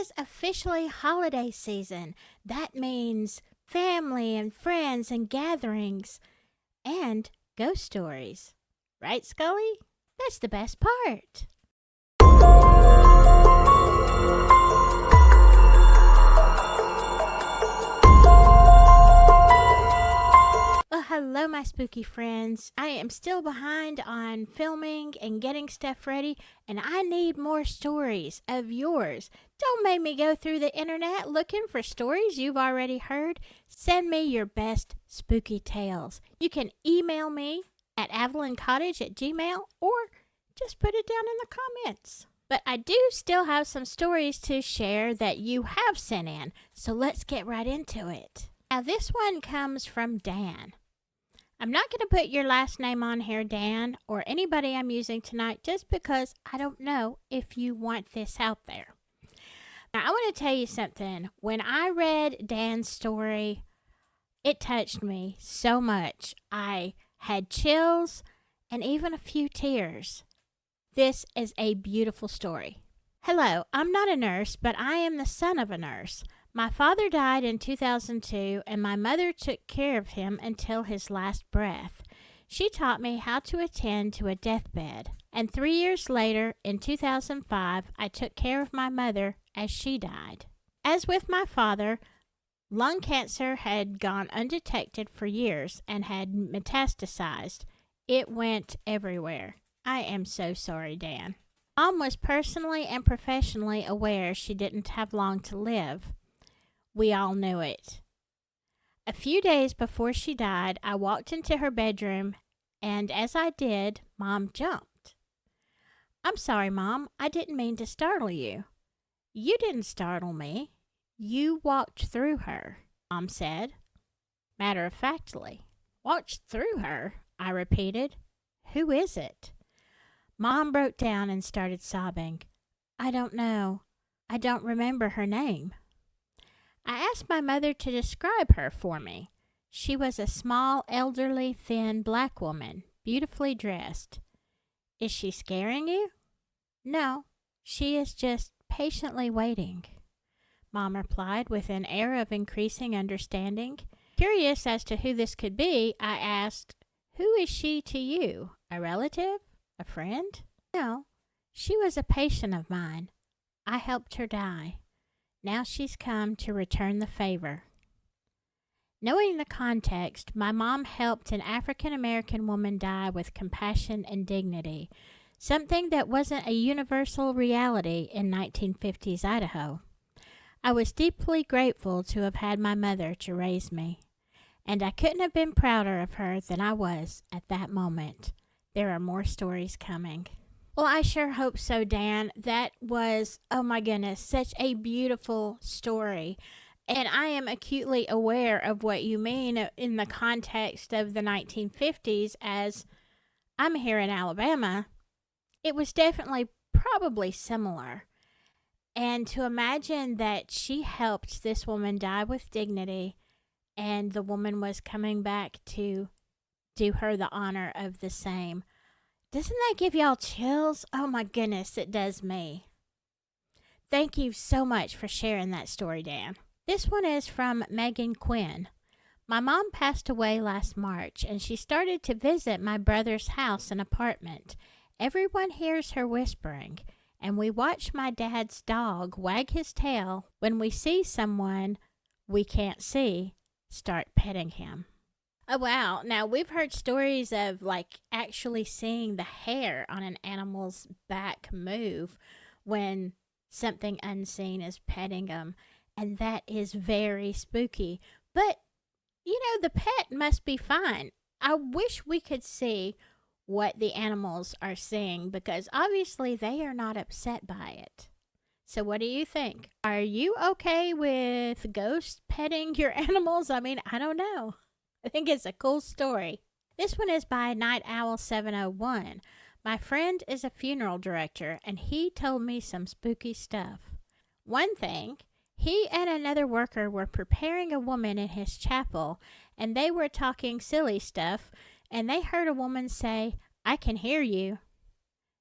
is officially holiday season. That means family and friends and gatherings and ghost stories. Right, Scully? That's the best part. Well, hello, my spooky friends. I am still behind on filming and getting stuff ready, and I need more stories of yours. Don't make me go through the internet looking for stories you've already heard. Send me your best spooky tales. You can email me at avelincottage@gmail or just put it down in the comments. But I do still have some stories to share that you have sent in, so let's get right into it. Now, this one comes from Dan. I'm not going to put your last name on here, Dan, or anybody I'm using tonight, just because I don't know if you want this out there. Now, I want to tell you something. When I read Dan's story, it touched me so much. I had chills and even a few tears. This is a beautiful story. Hello, I'm not a nurse, but I am the son of a nurse. My father died in 2002, and my mother took care of him until his last breath. She taught me how to attend to a deathbed, and 3 years later, in 2005, I took care of my mother as she died. As with my father, lung cancer had gone undetected for years and had metastasized. It went everywhere. I am so sorry, Dan. Mom was personally and professionally aware she didn't have long to live. We all knew it. A few days before she died, I walked into her bedroom, and as I did, Mom jumped. I'm sorry, Mom. I didn't mean to startle you. You didn't startle me. You walked through her, Mom said, matter-of-factly. Walked through her, I repeated. Who is it? Mom broke down and started sobbing. I don't know. I don't remember her name. I asked my mother to describe her for me. She was a small, elderly, thin black woman, beautifully dressed. Is she scaring you? No, she is just patiently waiting, Mom replied with an air of increasing understanding. Curious as to who this could be, I asked, Who is she to you? A relative? A friend? No, she was a patient of mine. I helped her die. Now she's come to return the favor. Knowing the context, my mom helped an African-American woman die with compassion and dignity, something that wasn't a universal reality in 1950s Idaho. I was deeply grateful to have had my mother to raise me, and I couldn't have been prouder of her than I was at that moment. There are more stories coming. Well, I sure hope so, Dan. That was, oh my goodness, such a beautiful story. And I am acutely aware of what you mean in the context of the 1950s, as I'm here in Alabama. It was definitely probably similar. And to imagine that she helped this woman die with dignity, and the woman was coming back to do her the honor of the same. Doesn't that give y'all chills? Oh my goodness, it does me. Thank you so much for sharing that story, Dan. This one is from Megan Quinn. My mom passed away last March, and she started to visit my brother's house and apartment. Everyone hears her whispering, and we watch my dad's dog wag his tail when we see someone we can't see start petting him. Oh, wow. Now, we've heard stories of, actually seeing the hair on an animal's back move when something unseen is petting them, and that is very spooky. But, the pet must be fine. I wish we could see what the animals are seeing, because obviously they are not upset by it. So what do you think? Are you okay with ghosts petting your animals? I mean, I don't know. I think it's a cool story. This one is by Night Owl 701. My friend is a funeral director, and he told me some spooky stuff. One thing, he and another worker were preparing a woman in his chapel, and they were talking silly stuff, and they heard a woman say, "I can hear you."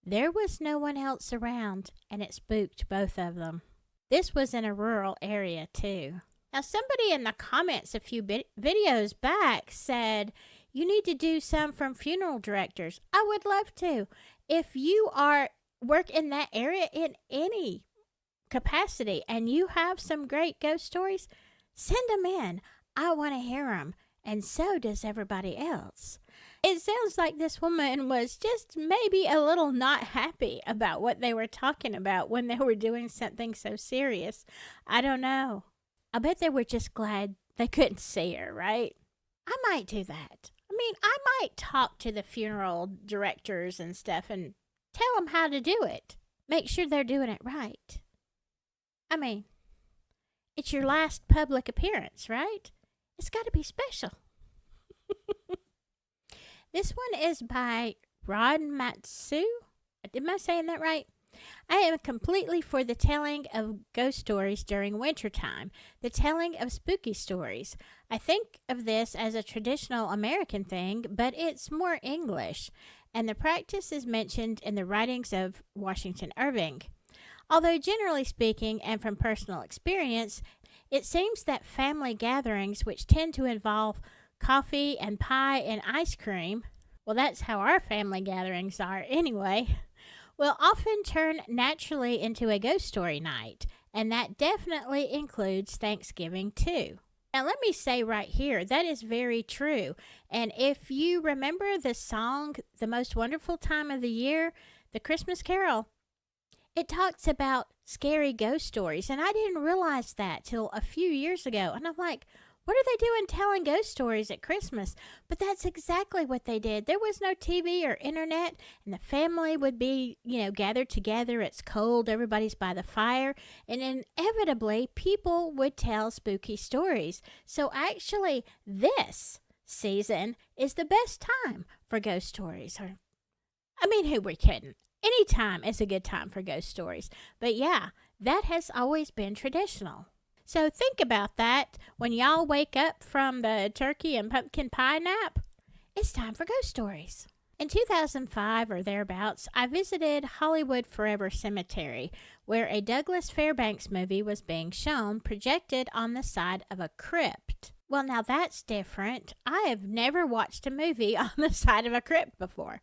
There was no one else around, and it spooked both of them. This was in a rural area, too. Now, somebody in the comments a few videos back said, you need to do some from funeral directors. I would love to. If you work in that area in any capacity and you have some great ghost stories, send them in. I want to hear them. And so does everybody else. It sounds like this woman was just maybe a little not happy about what they were talking about when they were doing something so serious. I don't know. I bet they were just glad they couldn't see her, right? I might do that. I mean, I might talk to the funeral directors and stuff and tell them how to do it. Make sure they're doing it right. I mean, it's your last public appearance, right? It's got to be special. This one is by Matsu. Am I saying that right? I am completely for the telling of ghost stories during wintertime, the telling of spooky stories. I think of this as a traditional American thing, but it's more English, and the practice is mentioned in the writings of Washington Irving. Although generally speaking, and from personal experience, it seems that family gatherings which tend to involve coffee and pie and ice cream, well, that's how our family gatherings are anyway, will often turn naturally into a ghost story night, and that definitely includes Thanksgiving too. Now, let me say right here, that is very true. And if you remember the song, The Most Wonderful Time of the Year, the Christmas Carol, it talks about scary ghost stories. And I didn't realize that till a few years ago. And I'm like, what are they doing telling ghost stories at Christmas? But that's exactly what they did. There was no TV or internet, and the family would be, gathered together. It's cold, everybody's by the fire, and inevitably people would tell spooky stories. So actually, this season is the best time for ghost stories. Who we're kidding? Any time is a good time for ghost stories. But yeah, that has always been traditional. So think about that when y'all wake up from the turkey and pumpkin pie nap. It's time for ghost stories. In 2005 or thereabouts, I visited Hollywood Forever Cemetery, where a Douglas Fairbanks movie was being shown projected on the side of a crypt. Well, now that's different. I have never watched a movie on the side of a crypt before.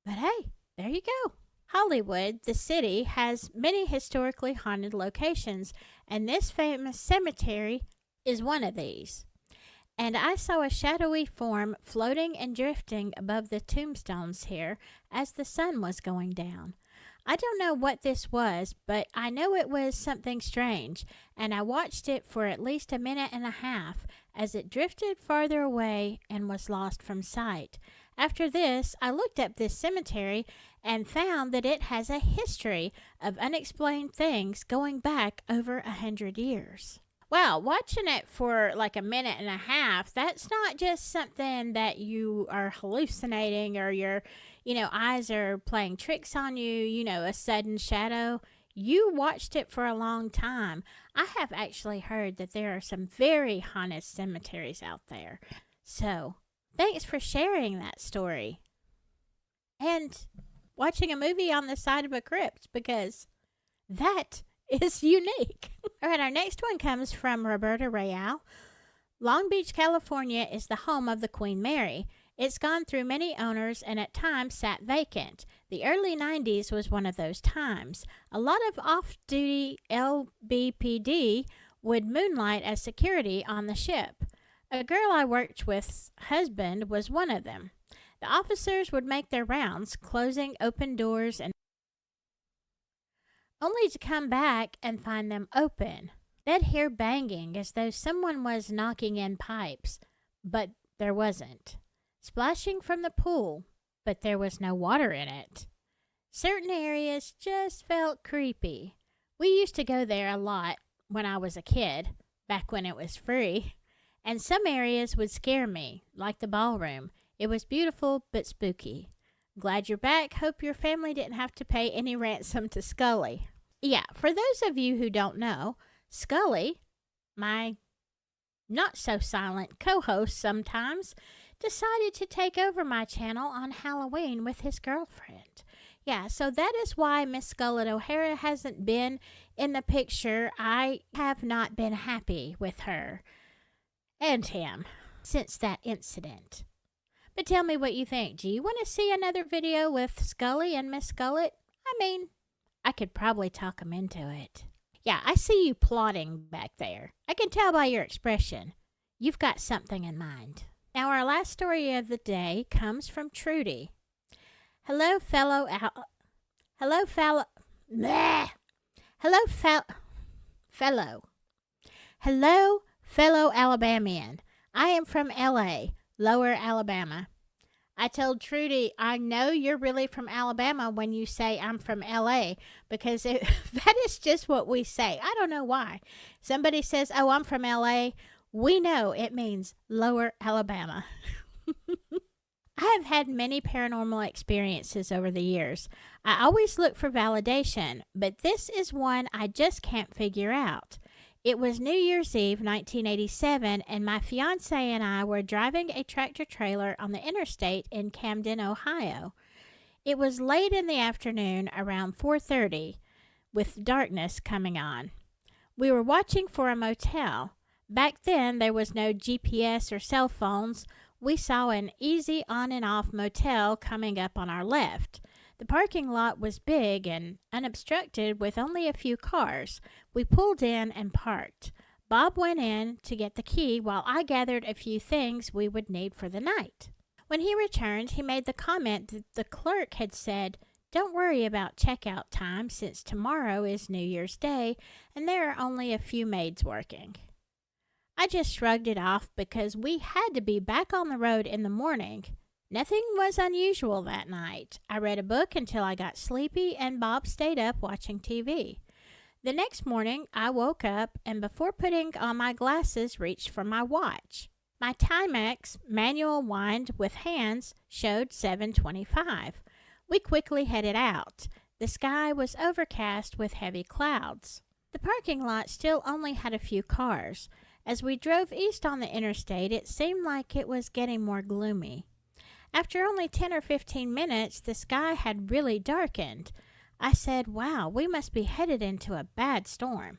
But hey, there you go. Hollywood, the city, has many historically haunted locations, and this famous cemetery is one of these. And I saw a shadowy form floating and drifting above the tombstones here as the sun was going down. I don't know what this was, but I know it was something strange, and I watched it for at least a minute and a half as it drifted farther away and was lost from sight. After this, I looked up this cemetery and found that it has a history of unexplained things going back over 100 years. Wow, watching it for like a minute and a half, that's not just something that you are hallucinating or your, eyes are playing tricks on you, a sudden shadow. You watched it for a long time. I have actually heard that there are some very haunted cemeteries out there. So, thanks for sharing that story. And watching a movie on the side of a crypt, because that is unique. All right, our next one comes from Roberta Real. Long Beach, California is the home of the Queen Mary. It's gone through many owners and at times sat vacant. The early 90s was one of those times. A lot of off-duty LBPD would moonlight as security on the ship. A girl I worked with's husband was one of them. The officers would make their rounds, closing open doors and only to come back and find them open. They'd hear banging as though someone was knocking in pipes, but there wasn't. Splashing from the pool, but there was no water in it. Certain areas just felt creepy. We used to go there a lot when I was a kid, back when it was free, and some areas would scare me, like the ballroom. It was beautiful but spooky. Glad you're back. Hope your family didn't have to pay any ransom to Scully. Yeah, for those of you who don't know, Scully, my not-so-silent co-host sometimes, decided to take over my channel on Halloween with his girlfriend. Yeah, so that is why Miss Scarlett O'Hara hasn't been in the picture. I have not been happy with her and him since that incident. But tell me what you think. Do you want to see another video with Scully and Miss Scarlett? I mean, I could probably talk them into it. Yeah, I see you plotting back there. I can tell by your expression. You've got something in mind. Now, our last story of the day comes from Trudy. Hello, fellow Hello, fellow. Bleh. Hello, fellow. Hello, fellow Alabamian. I am from L.A., Lower Alabama. I told Trudy, I know you're really from Alabama when you say I'm from L.A. because that is just what we say. I don't know why. Somebody says, oh, I'm from L.A., we know it means Lower Alabama. I have had many paranormal experiences over the years. I always look for validation, but this is one I just can't figure out. It was New Year's Eve, 1987, and my fiancé and I were driving a tractor-trailer on the interstate in Camden, Ohio. It was late in the afternoon, around 4:30, with darkness coming on. We were watching for a motel. Back then, there was no GPS or cell phones. We saw an easy on and off motel coming up on our left. The parking lot was big and unobstructed with only a few cars. We pulled in and parked. Bob went in to get the key while I gathered a few things we would need for the night. When he returned, he made the comment that the clerk had said, "Don't worry about checkout time since tomorrow is New Year's Day and there are only a few maids working." I just shrugged it off because we had to be back on the road in the morning. Nothing was unusual that night. I read a book until I got sleepy and Bob stayed up watching TV. The next morning, I woke up and before putting on my glasses, reached for my watch. My Timex manual wind with hands showed 7:25. We quickly headed out. The sky was overcast with heavy clouds. The parking lot still only had a few cars. As we drove east on the interstate, it seemed like it was getting more gloomy. After only 10 or 15 minutes, the sky had really darkened. I said, wow, we must be headed into a bad storm.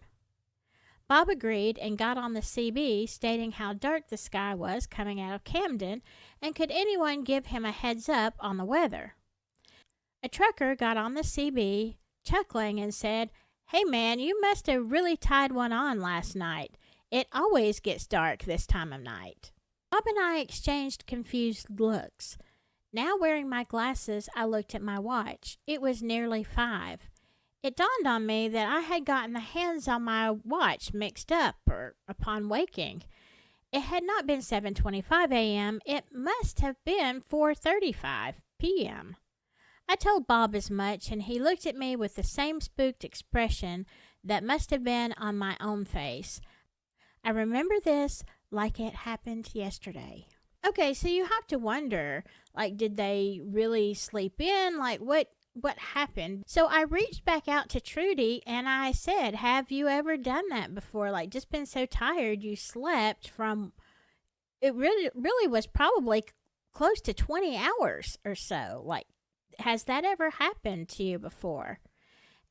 Bob agreed and got on the CB, stating how dark the sky was coming out of Camden, and could anyone give him a heads up on the weather. A trucker got on the CB, chuckling, and said, "Hey man, you must have really tied one on last night. It always gets dark this time of night." Bob and I exchanged confused looks. Now wearing my glasses, I looked at my watch. It was nearly 5. It dawned on me that I had gotten the hands on my watch mixed up upon waking. It had not been 7:25 a.m. It must have been 4:35 p.m. I told Bob as much, and he looked at me with the same spooked expression that must have been on my own face. I remember this like it happened yesterday. Okay, so you have to wonder, did they really sleep in? What happened? So I reached back out to Trudy and I said, have you ever done that before? Just been so tired you slept from, it really was probably close to 20 hours or so. Has that ever happened to you before?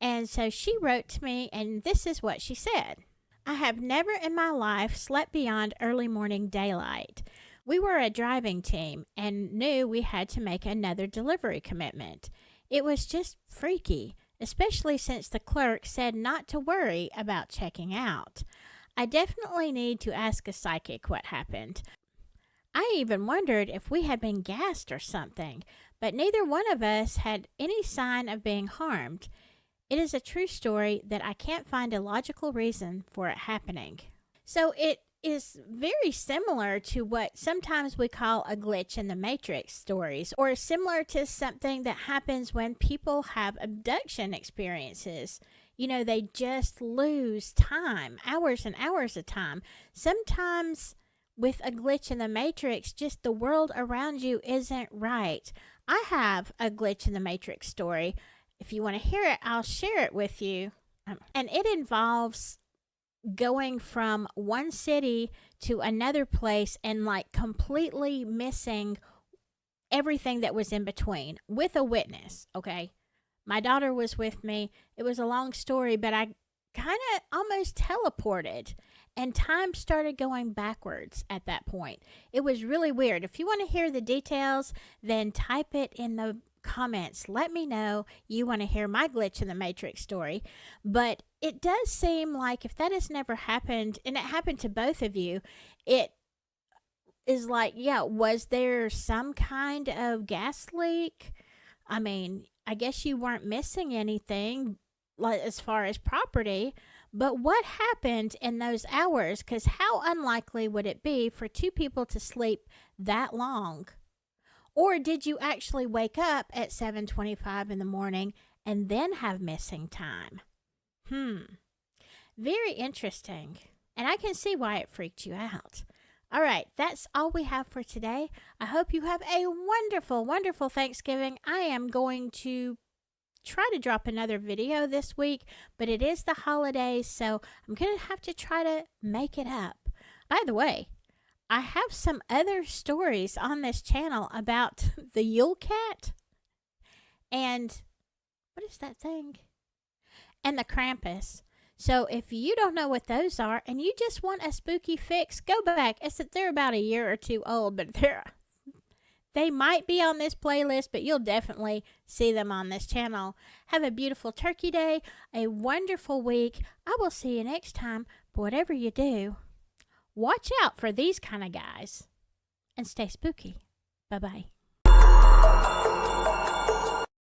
And so she wrote to me, and this is what she said. I have never in my life slept beyond early morning daylight. We were a driving team and knew we had to make another delivery commitment. It was just freaky, especially since the clerk said not to worry about checking out. I definitely need to ask a psychic what happened. I even wondered if we had been gassed or something, but neither one of us had any sign of being harmed. It is a true story that I can't find a logical reason for it happening. So it is very similar to what sometimes we call a glitch in the matrix stories, or similar to something that happens when people have abduction experiences. They just lose time, hours and hours of time. Sometimes with a glitch in the matrix, just the world around you isn't right. I have a glitch in the matrix story. If you want to hear it, I'll share it with you. And it involves going from one city to another place and completely missing everything that was in between with a witness, okay? My daughter was with me. It was a long story, but I kind of almost teleported and time started going backwards at that point. It was really weird. If you want to hear the details, then type it in the comments. Let me know you want to hear my glitch in the Matrix story. But it does seem like if that has never happened, and it happened to both of you, it is like, yeah, was there some kind of gas leak? I mean, I guess you weren't missing anything like as far as property, but what happened in those hours? Because how unlikely would it be for two people to sleep that long? Or did you actually wake up at 7:25 in the morning and then have missing time? Very interesting. And I can see why it freaked you out. All right, that's all we have for today. I hope you have a wonderful, wonderful Thanksgiving. I am going to try to drop another video this week, but it is the holidays, so I'm going to have to try to make it up. By the way, I have some other stories on this channel about the Yule Cat and what is that thing? And the Krampus. So if you don't know what those are and you just want a spooky fix, go back. They're about a year or two old, but they might be on this playlist, but you'll definitely see them on this channel. Have a beautiful Turkey Day, a wonderful week. I will see you next time. But whatever you do, watch out for these kind of guys and stay spooky. Bye-bye.